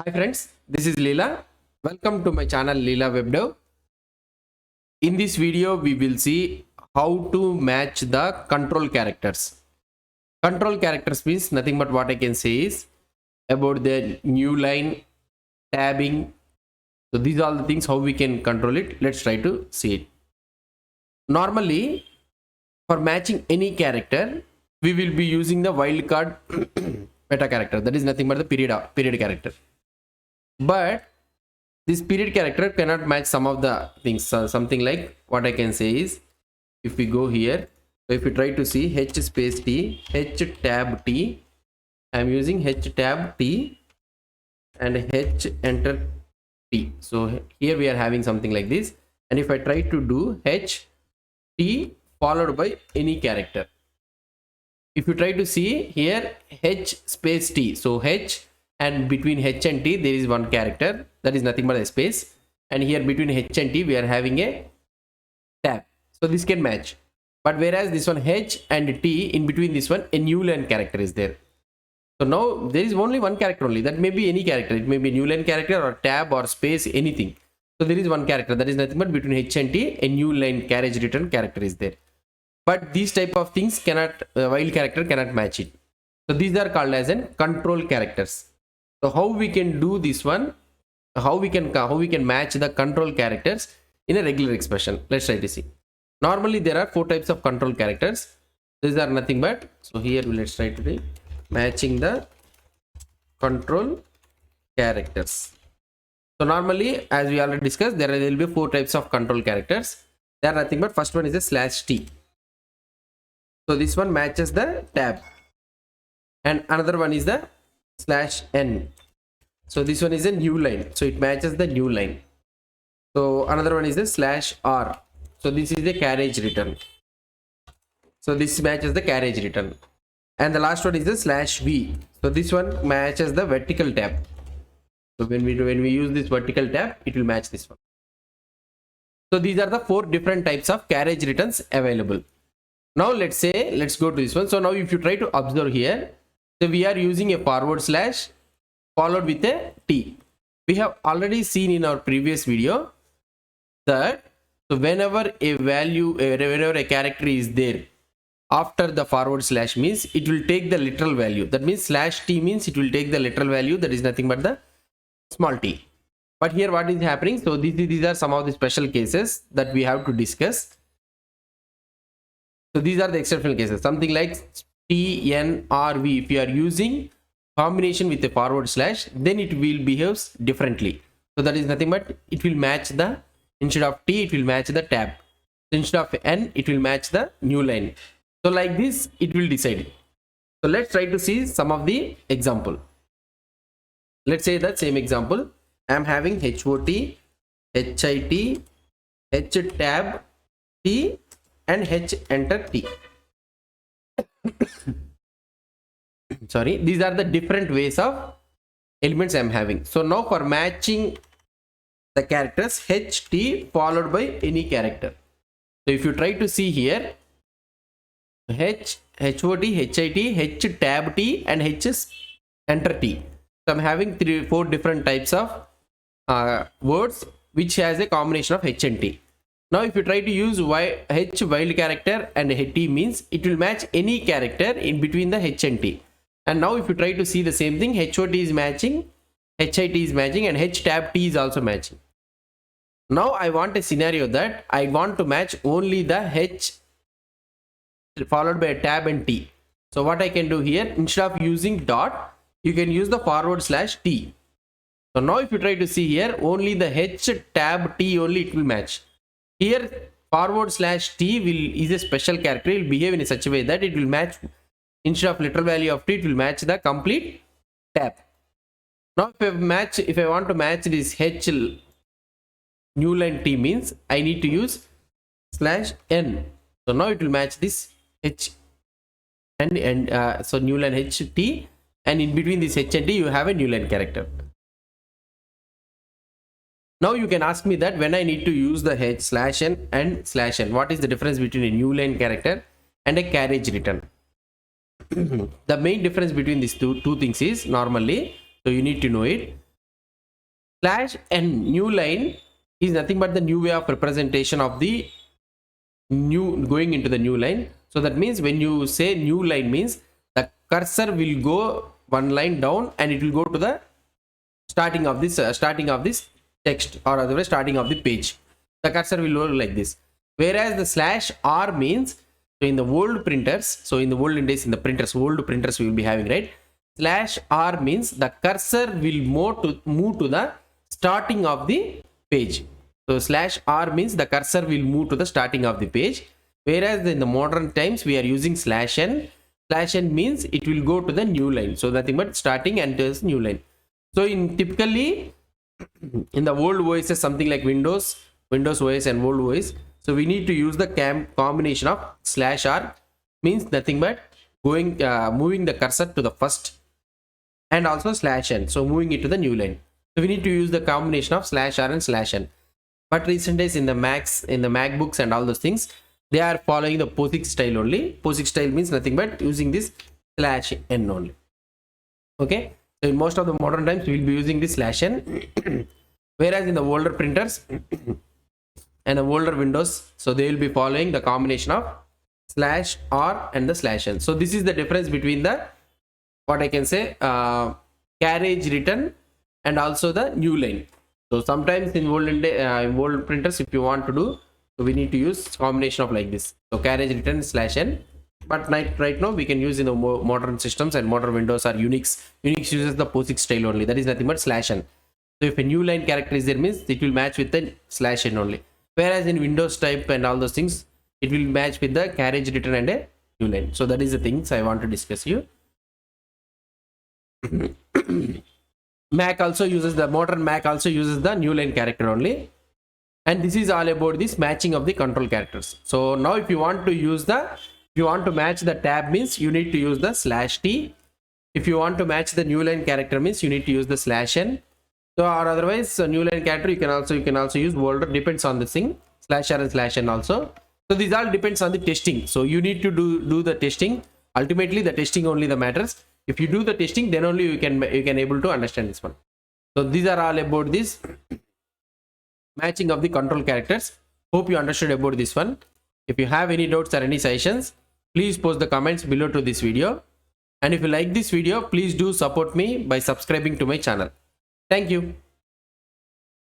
Hi friends, this is Leela. Welcome to my channel Leela Web Dev. In this video, we will see how to match the control characters. Control characters means nothing but what I can say is about the new line, tabbing. So these are all the things how we can control it. Let's try to see it. Normally, for matching any character, we will be using the wildcard meta character. That is nothing but the period character. But this period character cannot match some of the things. So something like what I can say is, if we go here, so if we try to see H space T, H tab T, I am using H tab T and H enter T. So here we are having something like this. And if I try to do H T followed by any character, if you try to see here H space T, so H and between H and T there is one character, that is nothing but a space, and here between H and T we are having a tab, so this can match. But whereas this one H and T, in between this one a new line character is there. So now there is only one character only, that may be any character, it may be a new line character or tab or space, anything. So there is one character, that is nothing but between H and T a new line carriage return character is there. But these type of things cannot, wild character cannot match it. So these are called as an control characters. So how we can do this one, how we can match the control characters in a regular expression. Let's try to see. Normally there are 4 types of control characters. These are nothing but, so here let's try to do matching the control characters. So normally, as we already discussed, there will be 4 types of control characters. They are nothing but, first one is a /t. So this one matches the tab, and another one is the /n. So this one is a new line, so it matches the new line. So another one is the /r. So this is the carriage return. So this matches the carriage return. And the last one is the /v. So this one matches the vertical tab. So when we use this vertical tab, it will match this one. So these are the 4 different types of carriage returns available. Now let's go to this one. So now if you try to observe here, so we are using a forward slash followed with a T. We have already seen in our previous video that, so whenever a character is there after the forward slash, means it will take the literal value. That means /t means it will take the literal value, that is nothing but the small t. But here what is happening? So these are some of the special cases that we have to discuss. So these are the exceptional cases. Something like T, N, R, V. If you are using combination with a forward slash, then it will behave differently. So that is nothing but it will match the, instead of T, it will match the tab. So instead of N, it will match the new line. So like this, it will decide. So let's try to see some of the example. Let's say that same example. I am having HOT, HIT, H tab T, and H enter T. Sorry, these are the different ways of elements I am having. So now for matching the characters, HT followed by any character. So if you try to see here, HOT, HIT, H tab T, and H enter T. So I'm having 4 different types of words which has a combination of H and T. Now if you try to use H wild character and T, means it will match any character in between the H and T. And now if you try to see the same thing, HOT is matching, HIT is matching, and H tab T is also matching. Now I want a scenario that I want to match only the H followed by a tab and T. So what I can do here, instead of using dot, you can use the forward slash T. So now if you try to see here, only the H tab T only it will match. Here forward slash T is a special character. It will behave in such a way that it will match, instead of literal value of T, it will match the complete tab. Now if I want to match this H new line T, means I need to use /n. So now it will match this H and so new line H T, and in between this H and T you have a new line character. Now you can ask me that when I need to use the H /n and /n, what is the difference between a new line character and a carriage return? The main difference between these two things is, normally, so you need to know it. Slash n new line is nothing but the new way of representation of the new going into the new line. So that means when you say new line means the cursor will go one line down and it will go to the starting of this text, or otherwise starting of the page. The cursor will go like this. Whereas the slash r means, so in the old printers, so in the olden days in the printers, old printers we will be having, right? Slash r means the cursor will move to the starting of the page. So slash r means the cursor will move to the starting of the page. Whereas in the modern times we are using slash n. Slash n means it will go to the new line. So nothing but starting and to new line. So in typically in the old OS, something like Windows OS and old OS, so we need to use the combination of slash r means nothing but moving the cursor to the first, and also slash n, so moving it to the new line. So we need to use the combination of slash r and slash n. But recent days in the MacBooks and all those things, they are following the POSIX style only. POSIX style means nothing but using this slash n only. Okay, so in most of the modern times we will be using this slash n. Whereas in the older printers and the older Windows, so they will be following the combination of slash r and the slash n. So this is the difference between the, what I can say, carriage written and also the new line. So sometimes in old printers, if you want to do, so we need to use combination of like this. So carriage written slash n. But right now we can use in the modern systems and modern Windows or Unix. Unix uses the POSIX style only. That is nothing but slash n. So if a new line character is there means it will match with the slash n only. Whereas in Windows type and all those things, it will match with the carriage written and a new line. So that is the things I want to discuss you. Mac also uses the modern Mac also uses the new line character only. And this is all about this matching of the control characters. So now if you want to match the tab means you need to use the slash t. If you want to match the new line character means you need to use the slash n. So or otherwise new line character you can also use older, depends on the thing, slash r and slash n also. So these all depends on the testing. So you need to do the testing. Ultimately the testing only the matters. If you do the testing, then only you can able to understand this one. So these are all about this matching of the control characters. Hope you understood about this one. If you have any doubts or any suggestions, please post the comments below to this video. And if you like this video, please do support me by subscribing to my channel. Thank you.